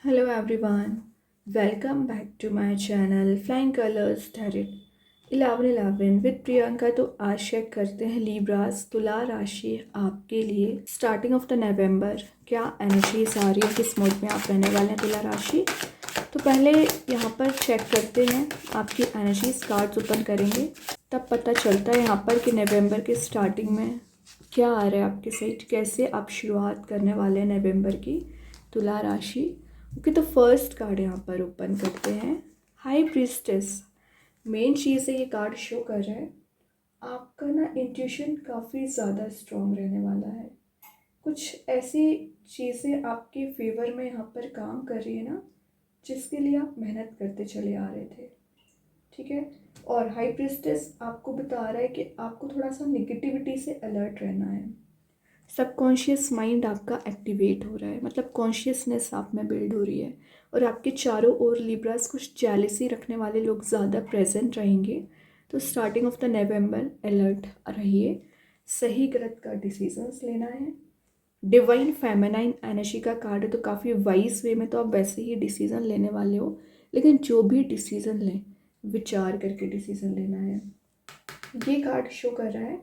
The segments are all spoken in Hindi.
Hello everyone, welcome back to my channel Flying Colors Tarot 1111 with Priyanka. तो आज चेक करते हैं लीब्रास तुला राशि आपके लिए स्टार्टिंग ऑफ द नवंबर क्या एनर्जीज आ रही है, किस मोड में आप रहने वाले हैं तुला राशि। तो पहले यहाँ पर चेक करते हैं आपकी एनर्जीज, कार्ड्स ओपन करेंगे तब पता चलता है यहाँ पर कि नवंबर के स्टार्टिंग में क्या आ रहा है आपके साइड, कैसे आप शुरुआत करने वाले हैं नवंबर की तुला राशि। ओके, तो फर्स्ट कार्ड यहाँ पर ओपन करते हैं, हाई प्रीस्टेस। मेन चीज़ है ये कार्ड शो कर रहा है आपका ना इंट्यूशन काफ़ी ज़्यादा स्ट्रॉन्ग रहने वाला है। कुछ ऐसी चीज़ें आपके फेवर में यहाँ पर काम कर रही है ना, जिसके लिए आप मेहनत करते चले आ रहे थे। ठीक है, और हाई प्रीस्टेस आपको बता रहा है कि आपको थोड़ा सा नेगेटिविटी से अलर्ट रहना है। सबकॉन्शियस माइंड आपका एक्टिवेट हो रहा है, मतलब कॉन्शियसनेस आप में बिल्ड हो रही है। और आपके चारों ओर लिब्रास कुछ जेलसी रखने वाले लोग ज़्यादा प्रेजेंट रहेंगे। तो starting of the November alert रहिए, सही गलत का डिसीजंस लेना है। डिवाइन फेमिनाइन एनर्जी का कार्ड है, तो काफ़ी वाइज वे में तो आप वैसे ही डिसीज़न लेने वाले हो, लेकिन जो भी डिसीज़न लें विचार करके डिसीज़न लेना है। ये कार्ड शो कर रहा है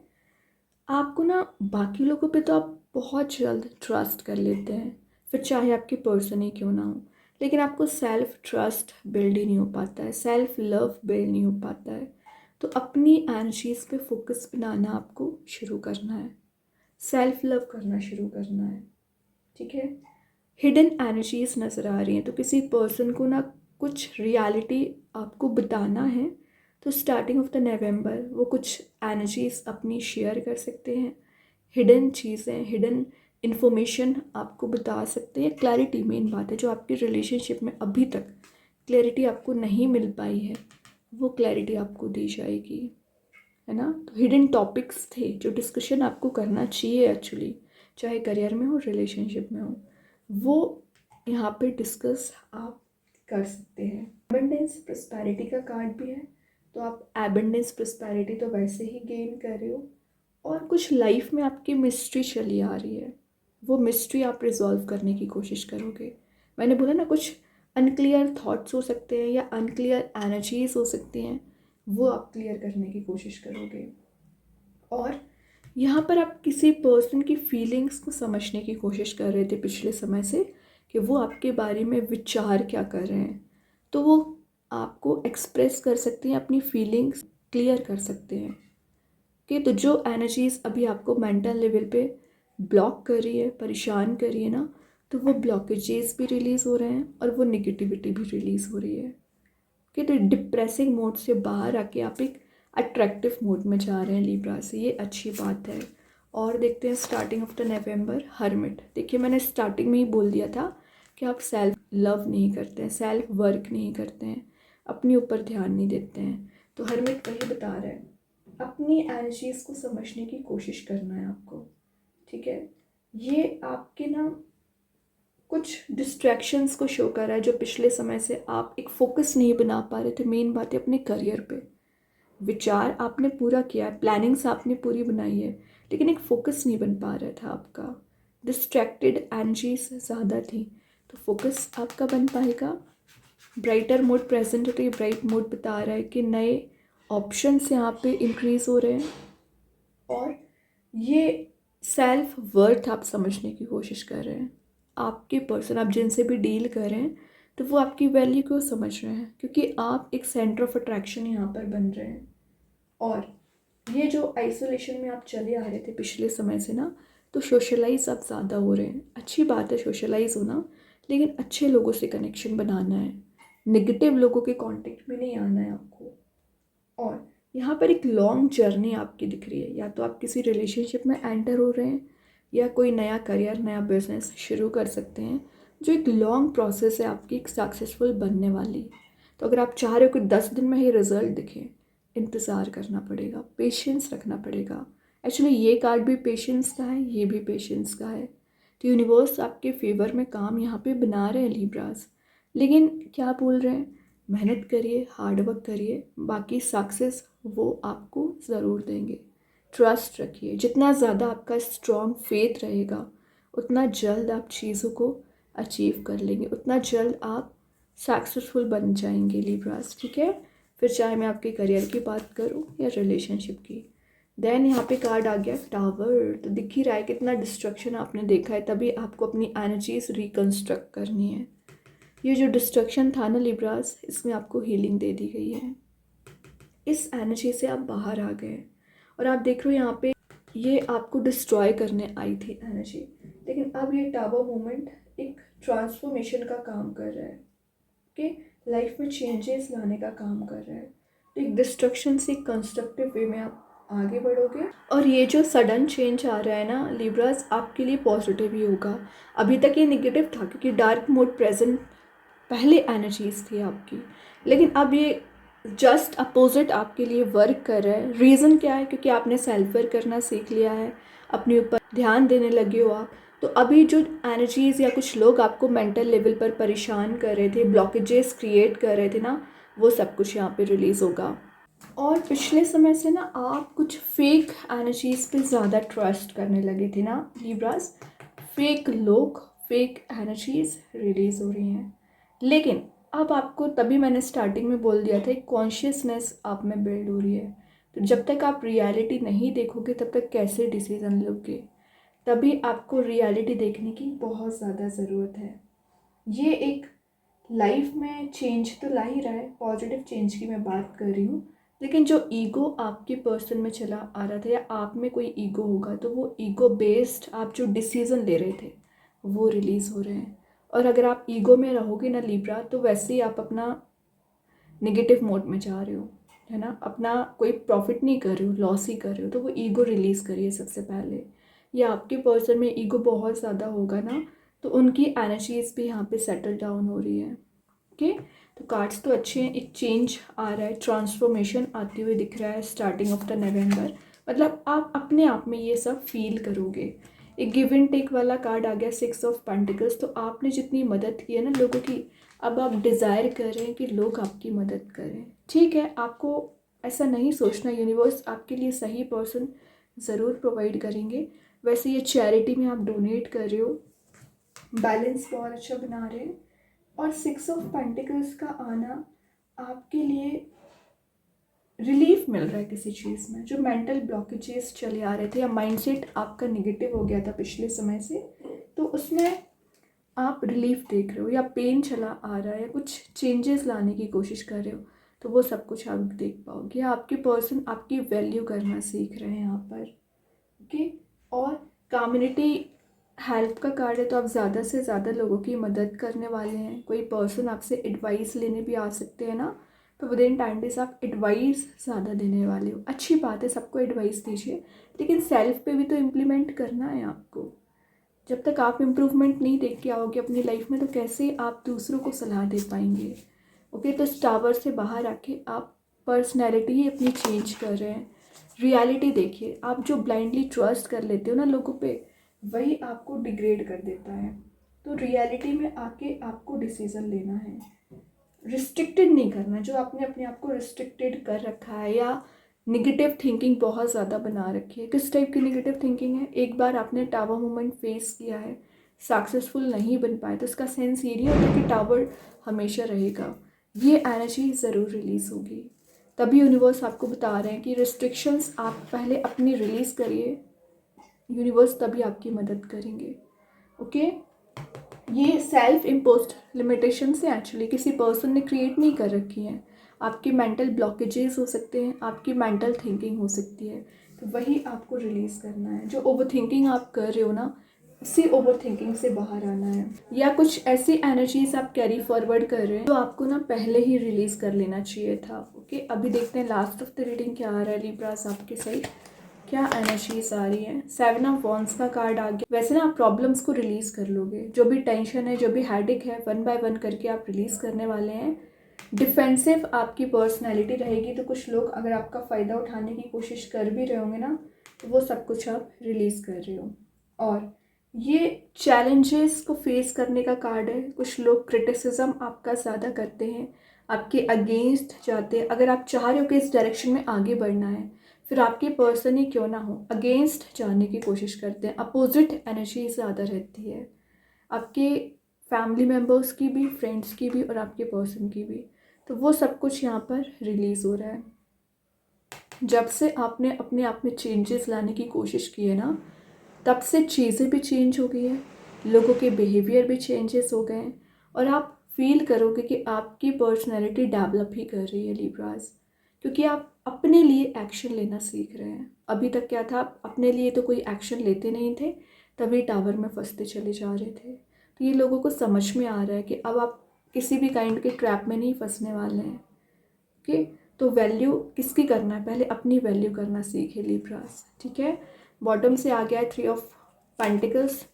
आपको ना, बाकी लोगों पे तो आप बहुत जल्द ट्रस्ट कर लेते हैं, फिर चाहे आपकी पर्सन ही क्यों ना हो, लेकिन आपको सेल्फ ट्रस्ट बिल्ड ही नहीं हो पाता है, सेल्फ लव बिल्ड नहीं हो पाता है। तो अपनी एनर्जीज पे फोकस बनाना आपको शुरू करना है, सेल्फ लव करना शुरू करना है। ठीक है, हिडन एनर्जीज नज़र आ रही हैं, तो किसी पर्सन को ना कुछ रियलिटी आपको बताना है। तो स्टार्टिंग ऑफ द नवंबर वो कुछ एनर्जीज अपनी शेयर कर सकते हैं, हिडन चीज़ें, हिडन इन्फॉर्मेशन आपको बता सकते हैं। क्लैरिटी मेन बात है, जो आपके रिलेशनशिप में अभी तक क्लैरिटी आपको नहीं मिल पाई है वो क्लैरिटी आपको दी जाएगी, है ना। तो हिडन टॉपिक्स थे जो डिस्कशन आपको करना चाहिए एक्चुअली, चाहे करियर में हो रिलेशनशिप में हो, वो यहाँ पे डिस्कस आप कर सकते हैं। एबंडेंस प्रस्पैरिटी का कार्ड भी है, तो आप एबंडेंस प्रस्पैरिटी तो वैसे ही गेन कर रहे हो। और कुछ लाइफ में आपकी मिस्ट्री चली आ रही है, वो मिस्ट्री आप रिजॉल्व करने की कोशिश करोगे। मैंने बोला ना, कुछ अनक्लियर थॉट्स हो सकते हैं या अनक्लियर एनर्जीज हो सकती हैं, वो आप क्लियर करने की कोशिश करोगे। और यहाँ पर आप किसी पर्सन की फीलिंग्स को समझने की कोशिश कर रहे थे पिछले समय से, कि वो आपके बारे में विचार क्या कर रहे हैं, तो वो आपको एक्सप्रेस कर सकते हैं, अपनी फीलिंग्स क्लियर कर सकते हैं। कि तो जो एनर्जीज अभी आपको मेंटल लेवल पे ब्लॉक कर रही है, परेशान कर रही है ना, तो वो ब्लॉकेजेस भी रिलीज़ हो रहे हैं और वो निगेटिविटी भी रिलीज़ हो रही है। कि तो डिप्रेसिंग मोड से बाहर आके आप एक अट्रैक्टिव मोड में जा रहे हैं लिब्रा से, ये अच्छी बात है। और देखते हैं starting of the November hermit. देखिए, मैंने स्टार्टिंग में ही बोल दिया था कि आप सेल्फ लव नहीं करते हैं, सेल्फ वर्क नहीं करते हैं, अपने ऊपर ध्यान नहीं देते हैं। तो हर्मिट वही बता रहा है, अपनी एनर्जीज को समझने की कोशिश करना है आपको। ठीक है, ये आपके ना कुछ डिस्ट्रैक्शंस को शो कर रहा है, जो पिछले समय से आप एक फोकस नहीं बना पा रहे थे। मेन बात है अपने करियर पे, विचार आपने पूरा किया है, प्लानिंग्स आपने पूरी बनाई है, लेकिन एक फोकस नहीं बन पा रहा था आपका, डिस्ट्रैक्टेड एनर्जीज ज़्यादा थी। तो फोकस आपका बन पाएगा। ब्राइटर मोड प्रेजेंट है, तो ये ब्राइट मोड बता रहा है कि नए ऑप्शंस यहाँ पे इंक्रीज हो रहे हैं। और ये सेल्फ वर्थ आप समझने की कोशिश कर रहे हैं। आपके पर्सन, आप जिनसे भी डील कर रहे हैं, तो वो आपकी वैल्यू को समझ रहे हैं, क्योंकि आप एक सेंटर ऑफ अट्रैक्शन यहाँ पर बन रहे हैं। और ये जो आइसोलेशन में आप चले आ रहे थे पिछले समय से ना, तो सोशलाइज आप ज़्यादा हो रहे हैं। अच्छी बात है सोशलाइज होना, लेकिन अच्छे लोगों से कनेक्शन बनाना है, नेगेटिव लोगों के कांटेक्ट में नहीं आना है आपको। और यहाँ पर एक लॉन्ग जर्नी आपकी दिख रही है, या तो आप किसी रिलेशनशिप में एंटर हो रहे हैं या कोई नया करियर, नया बिजनेस शुरू कर सकते हैं, जो एक लॉन्ग प्रोसेस है आपकी, एक सक्सेसफुल बनने वाली। तो अगर आप चाह रहे हो कि 10 दिन में ही रिजल्ट दिखे, इंतज़ार करना पड़ेगा, पेशेंस रखना पड़ेगा। एक्चुअली ये कार्ड भी पेशेंस का है, ये भी पेशेंस का है। तो यूनिवर्स आपके फेवर में काम यहाँ पे बना रहे हैं लिब्रास, लेकिन क्या बोल रहे हैं, मेहनत करिए, हार्ड वर्क करिए, बाकी सक्सेस वो आपको ज़रूर देंगे। ट्रस्ट रखिए, जितना ज़्यादा आपका स्ट्रॉन्ग फेथ रहेगा, उतना जल्द आप चीज़ों को अचीव कर लेंगे, उतना जल्द आप सक्सेसफुल बन जाएंगे लिब्रास। ठीक है, फिर चाहे मैं आपके करियर की बात करूँ या रिलेशनशिप की। देन यहाँ पे कार्ड आ गया टावर। तो दिख ही रहा है कितना डिस्ट्रक्शन आपने देखा है, तभी आपको अपनी एनर्जीज रिकंस्ट्रक्ट करनी है। ये जो डिस्ट्रक्शन था ना लिब्रास, इसमें आपको हीलिंग दे दी गई है। इस एनर्जी से आप बाहर आ गए और आप देख रहे हो यहाँ पे ये आपको डिस्ट्रॉय करने आई थी एनर्जी, लेकिन अब ये टावर मूवमेंट एक ट्रांसफॉर्मेशन का काम कर रहा है। ओके, लाइफ में चेंजेस लाने का काम कर रहा है। तो एक डिस्ट्रक्शन से कंस्ट्रक्टिव वे में आप आगे बढ़ोगे। और ये जो सडन चेंज आ रहा है ना लिब्रास, आपके लिए पॉजिटिव ही होगा। अभी तक ये नेगेटिव था क्योंकि डार्क मोड प्रेजेंट पहले एनर्जीज थी आपकी, लेकिन अब ये जस्ट अपोजिट आपके लिए वर्क कर रहा है। रीज़न क्या है? क्योंकि आपने सेल्फ वर्क करना सीख लिया है, अपने ऊपर ध्यान देने लगे हो आप। तो अभी जो एनर्जीज़ या कुछ लोग आपको मेंटल लेवल पर परेशान कर रहे थे, ब्लॉकेजेस क्रिएट कर रहे थे ना, वो सब कुछ यहाँ पे रिलीज़ होगा। और पिछले समय से ना आप कुछ फेक एनर्जीज़ पे ज़्यादा ट्रस्ट करने लगे थे ना लिब्रास। फेक लोग, फेक एनर्जीज़ रिलीज़ हो रही हैं, लेकिन अब आपको, तभी मैंने स्टार्टिंग में बोल दिया था, एक कॉन्शियसनेस आप में बिल्ड हो रही है। तो जब तक आप रियलिटी नहीं देखोगे तब तक कैसे डिसीज़न लोगे? तभी आपको रियलिटी देखने की बहुत ज़्यादा ज़रूरत है। ये एक लाइफ में चेंज तो ला ही रहा है, पॉजिटिव चेंज की मैं बात कर रही हूँ, लेकिन जो ईगो आपके पर्सन में चला आ रहा था या आप में कोई ईगो होगा, तो वो ईगो बेस्ड आप जो डिसीज़न ले रहे थे वो रिलीज़ हो रहे हैं। और अगर आप ईगो में रहोगे ना लिब्रा, तो वैसे ही आप अपना नेगेटिव मोड में जा रहे हो, है ना, अपना कोई प्रॉफिट नहीं कर रहे हो, लॉस ही कर रहे हो। तो वो ईगो रिलीज़ करिए सबसे पहले। या आपके पर्सन में ईगो बहुत ज़्यादा होगा ना, तो उनकी एनर्जीज भी यहाँ पे सेटल डाउन हो रही है। ओके, तो कार्ड्स तो अच्छे हैं, एक चेंज आ रहा है, ट्रांसफॉर्मेशन आती हुई दिख रहा है स्टार्टिंग ऑफ द नवंबर। मतलब आप अपने आप में ये सब फील करोगे। एक गिव एंड टेक वाला कार्ड आ गया, 6 ऑफ पेंटिकल्स। तो आपने जितनी मदद की है ना लोगों की, अब आप डिज़ायर कर रहे हैं कि लोग आपकी मदद करें। ठीक है, आपको ऐसा नहीं सोचना, यूनिवर्स आपके लिए सही पर्सन ज़रूर प्रोवाइड करेंगे। वैसे ये चैरिटी में आप डोनेट कर रहे हो, बैलेंस बहुत अच्छा बना रहे हैं। और 6 ऑफ पेंटिकल्स का आना आपके लिए रिलीफ मिल रहा है किसी चीज़ में। जो मेंटल ब्लॉकेजेस चले आ रहे थे या माइंडसेट आपका नेगेटिव हो गया था पिछले समय से, तो उसमें आप रिलीफ देख रहे हो, या पेन चला आ रहा है या कुछ चेंजेस लाने की कोशिश कर रहे हो, तो वो सब कुछ आप देख पाओगे। आपके पर्सन आपकी वैल्यू करना सीख रहे हैं यहाँ पर। ओके, और कम्युनिटी हेल्प का कार्ड है, तो आप ज़्यादा से ज़्यादा लोगों की मदद करने वाले हैं। कोई पर्सन आपसे एडवाइस लेने भी आ सकते हैं ना, तो विद इन टाइम डेज आप एडवाइस ज़्यादा देने वाले हो। अच्छी बात है, सबको एडवाइस दीजिए, लेकिन सेल्फ पे भी तो इम्प्लीमेंट करना है आपको। जब तक आप इम्प्रूवमेंट नहीं देख के आओगे अपनी लाइफ में, तो कैसे आप दूसरों को सलाह दे पाएंगे? ओके, तो इस टावर से बाहर आके आप पर्सनैलिटी ही अपनी चेंज कर रहे हैं। रियलिटी देखिए, आप जो ब्लाइंडली ट्रस्ट कर लेते हो ना लोगों पे, वही आपको डिग्रेड कर देता है। तो रियलिटी में आके आपको डिसीज़न लेना है, रिस्ट्रिक्टेड नहीं करना। जो आपने अपने आप को रिस्ट्रिक्टेड कर रखा है या निगेटिव थिंकिंग बहुत ज़्यादा बना रखी है, किस टाइप की निगेटिव थिंकिंग है? एक बार आपने टावर मूवमेंट फेस किया है, सक्सेसफुल नहीं बन पाए, तो इसका सेंस ये नहीं होता कि टावर हमेशा रहेगा। ये एनर्जी ज़रूर रिलीज़ होगी। तभी यूनिवर्स आपको बता रहे हैं कि रिस्ट्रिक्शंस आप पहले अपनी रिलीज़ करिए, यूनिवर्स तभी आपकी मदद करेंगे। ओके, ये सेल्फ इम्पोज्ड लिमिटेशन से एक्चुअली किसी पर्सन ने क्रिएट नहीं कर रखी हैं। आपके मेंटल ब्लॉकेजेस हो सकते हैं, आपकी मेंटल थिंकिंग हो सकती है, तो वही आपको रिलीज़ करना है। जो ओवर थिंकिंग आप कर रहे हो ना, उसी ओवर थिंकिंग से बाहर आना है। या कुछ ऐसी एनर्जीज आप कैरी फॉरवर्ड कर रहे हैं जो आपको ना पहले ही रिलीज़ कर लेना चाहिए था। ओके, अभी देखते हैं लास्ट ऑफ द रीडिंग क्या आ रहा है लिब्रास आपके साइड, क्या एनर्जीज आ रही है। 7 ऑफ वॉन्ड्स का कार्ड आ गया। वैसे ना आप प्रॉब्लम्स को रिलीज़ कर लोगे, जो भी टेंशन है, जो भी हेडेक है, 1 बाय 1 करके आप रिलीज़ करने वाले हैं। डिफेंसिव आपकी पर्सनैलिटी रहेगी, तो कुछ लोग अगर आपका फ़ायदा उठाने की कोशिश कर भी रहे होंगे ना, तो वो सब कुछ आप रिलीज़ कर रहे हो। और ये चैलेंजेस को फेस करने का कार्ड है। कुछ लोग क्रिटिसिज्म आपका ज़्यादा करते हैं, आपके अगेंस्ट जाते हैं। अगर आप चाह रहे हो कि इस डायरेक्शन में आगे बढ़ना है, फिर आपके पर्सन ही क्यों ना हो, अगेंस्ट जाने की कोशिश करते हैं। अपोजिट एनर्जी ज़्यादा रहती है, आपके फैमिली मेम्बर्स की भी, फ्रेंड्स की भी और आपके पर्सन की भी। तो वो सब कुछ यहाँ पर रिलीज़ हो रहा है। जब से आपने अपने आप में चेंजेस लाने की कोशिश की है ना, तब से चीज़ें भी चेंज हो गई है, लोगों के बिहेवियर भी चेंजेस हो गए हैं, और आप फील करोगे कि आपकी पर्सनैलिटी डेवलप ही कर रही है लिब्रास, क्योंकि आप अपने लिए एक्शन लेना सीख रहे हैं। अभी तक क्या था, आप अपने लिए तो कोई एक्शन लेते नहीं थे, तभी टावर में फंसते चले जा रहे थे। तो ये लोगों को समझ में आ रहा है कि अब आप किसी भी काइंड के ट्रैप में नहीं फंसने वाले हैं। ओके, तो वैल्यू किसकी करना है, पहले अपनी वैल्यू करना सीखे लिब्रास, ठीक है। बॉटम से आ गया है 3 ऑफ पेंटिकल्स।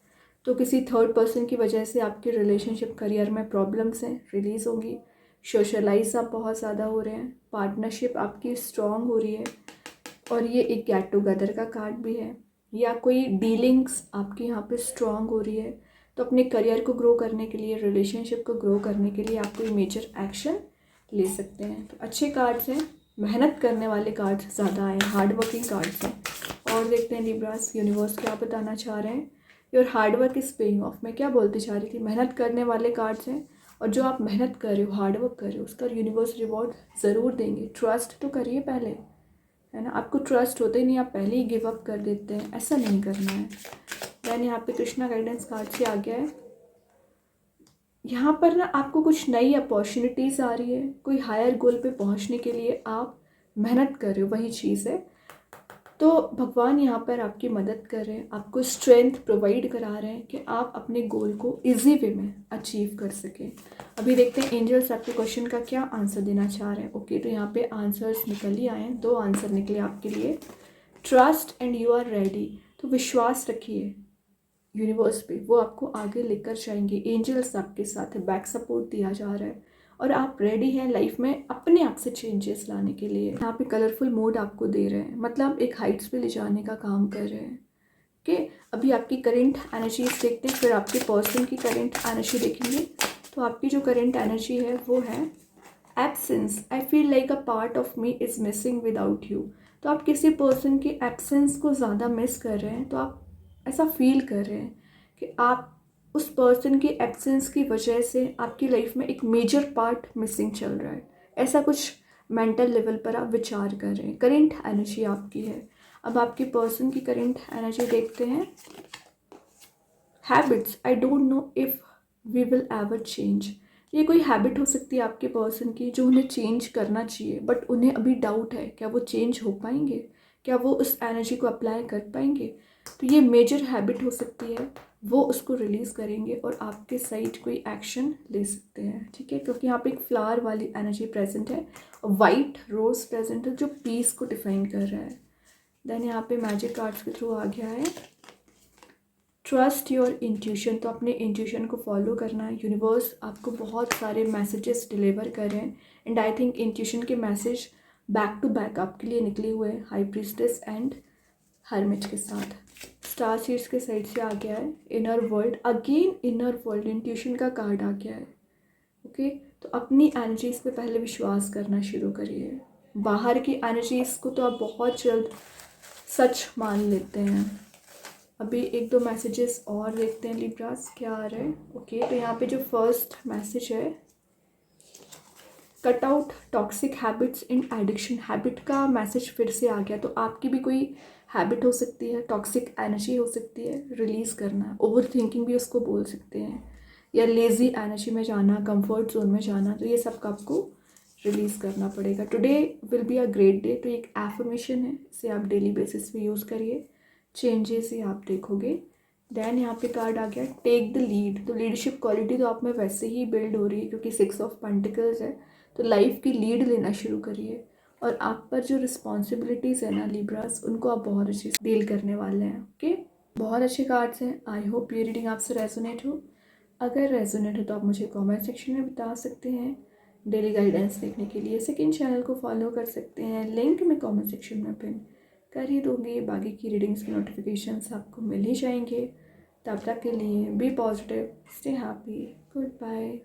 तो किसी थर्ड पर्सन की वजह से आपके रिलेशनशिप करियर में प्रॉब्लम्स हैं, रिलीज़ होंगी। सोशलाइज आप बहुत ज़्यादा हो रहे हैं, पार्टनरशिप आपकी स्ट्रॉन्ग हो रही है, और ये एक गेट टुगेदर का कार्ड भी है, या कोई डीलिंग्स आपकी यहाँ पे स्ट्रॉन्ग हो रही है। तो अपने करियर को ग्रो करने के लिए, रिलेशनशिप को ग्रो करने के लिए आप कोई मेजर एक्शन ले सकते हैं। तो अच्छे कार्ड्स हैं, मेहनत करने वाले कार्ड्स ज़्यादा आए, हार्ड वर्किंग कार्ड्स हैं। और देखते हैं लिब्रास, यूनिवर्स क्या बताना चाह रहे हैं। Your hard work is paying off. मैं क्या बोलती चाह रही थी, मेहनत करने वाले कार्ड्स हैं, और जो आप मेहनत कर रहे हो, हार्ड वर्क कर रहे हो, उसका यूनिवर्स रिवॉर्ड ज़रूर देंगे। ट्रस्ट तो करिए पहले, है ना। आपको ट्रस्ट होते ही नहीं, आप पहले ही गिव अप कर देते हैं, ऐसा नहीं करना है। देन यहाँ पे कृष्णा गाइडेंस कार्ड से आ गया है, यहाँ पर ना आपको कुछ नई अपॉर्चुनिटीज़ आ रही है, कोई हायर गोल पे पहुँचने के लिए आप मेहनत कर रहे हो, वही चीज़ है। तो भगवान यहाँ पर आपकी मदद कर रहे हैं, आपको स्ट्रेंथ प्रोवाइड करा रहे हैं कि आप अपने गोल को इजी वे में अचीव कर सकें। अभी देखते हैं एंजल्स आपके क्वेश्चन का क्या आंसर देना चाह रहे हैं। ओके, तो यहाँ पे आंसर्स निकल ही आए हैं, 2 आंसर निकले आपके लिए। Trust and you are ready. तो विश्वास रखिए यूनिवर्स पे, वो आपको आगे लेकर जाएंगे। एंजल्स आपके साथ है, बैक सपोर्ट दिया जा रहा है, और आप रेडी हैं लाइफ में अपने आप से चेंजेस लाने के लिए। यहाँ पे कलरफुल मोड आपको दे रहे हैं, मतलब एक हाइट्स पे ले जाने का काम कर रहे हैं। कि अभी आपकी करेंट एनर्जीज देखते हैं, फिर आपके पर्सन की करेंट एनर्जी देखेंगे। तो आपकी जो करेंट एनर्जी है वो है absence. I feel like a part of me is missing without you. तो आप किसी पर्सन की एब्सेंस को ज़्यादा मिस कर रहे हैं, तो आप ऐसा फील कर रहे हैं कि आप उस पर्सन की एब्सेंस की वजह से आपकी लाइफ में एक मेजर पार्ट मिसिंग चल रहा है। ऐसा कुछ मेंटल लेवल पर आप विचार कर रहे हैं, करेंट एनर्जी आपकी है। अब आपके पर्सन की करेंट एनर्जी देखते हैं। Habits, I don't know if we will ever change. ये कोई हैबिट हो सकती है आपके पर्सन की जो उन्हें चेंज करना चाहिए, बट उन्हें अभी डाउट है क्या वो चेंज हो पाएंगे, क्या वो उस एनर्जी को अप्लाई कर पाएंगे। तो ये मेजर हैबिट हो सकती है, वो उसको रिलीज़ करेंगे और आपके साइड कोई एक्शन ले सकते हैं, ठीक है। क्योंकि यहाँ पे एक फ्लावर वाली एनर्जी प्रेजेंट है, वाइट रोज प्रेजेंट है जो पीस को डिफाइन कर रहा है। देन यहाँ पे मैजिक कार्ड्स के थ्रू आ गया है ट्रस्ट योर इंट्यूशन। तो अपने इंट्यूशन को फॉलो करना है, यूनिवर्स आपको बहुत सारे मैसेजेस डिलीवर कर रहे हैं, एंड आई थिंक इंट्यूशन के मैसेज बैक टू बैक आपके लिए निकले हुए हैं, हाई प्रीस्टेस एंड हर्मिट के साथ। स्टार सीड्स के साइड से आ गया है inner world, again inner world intuition का कार्ड आ गया है। ओके, तो अपनी एनर्जीज पे पहले विश्वास करना शुरू करिए। बाहर की एनर्जीज को तो आप बहुत जल्द सच मान लेते हैं। अभी 1-2 मैसेजेस और देखते हैं लिब्रास क्या आ रहा है। ओके, तो यहाँ पे जो फर्स्ट मैसेज है, cut out toxic habits in addiction. Habit का मैसेज फिर से आ गया। तो आपकी भी कोई हैबिट हो सकती है, टॉक्सिक एनर्जी हो सकती है, रिलीज़ करना। ओवर थिंकिंग भी उसको बोल सकते हैं, या लेज़ी एनर्जी में जाना, कंफर्ट जोन में जाना। तो ये सब का आपको रिलीज़ करना पड़ेगा। Today will be a great day. तो एक एफर्मेशन है, इसे आप डेली बेसिस पे यूज़ करिए, चेंजेस ही आप देखोगे। देन यहाँ पे कार्ड आ गया टेक द लीड। तो लीडरशिप क्वालिटी तो आप में वैसे ही बिल्ड हो रही है, क्योंकि 6 ऑफ पेंटिकल्स है। तो लाइफ की लीड लेना शुरू करिए, और आप पर जो रिस्पॉन्सिबिलिटीज़ है ना लिब्रास, उनको आप बहुत अच्छे से डील करने वाले हैं। ओके, बहुत अच्छे कार्ड्स हैं। आई होप ये रीडिंग आपसे रेजोनेट हो। अगर रेजोनेट हो तो आप मुझे कमेंट सेक्शन में बता सकते हैं। डेली गाइडेंस देखने के लिए सेकंड चैनल को फॉलो कर सकते हैं, लिंक मैं कमेंट सेक्शन में पिन कर ही दूँगी। बाकी की रीडिंग्स के नोटिफिकेशंस आपको मिल ही जाएंगे। तब तक के लिए be positive, stay happy, good bye.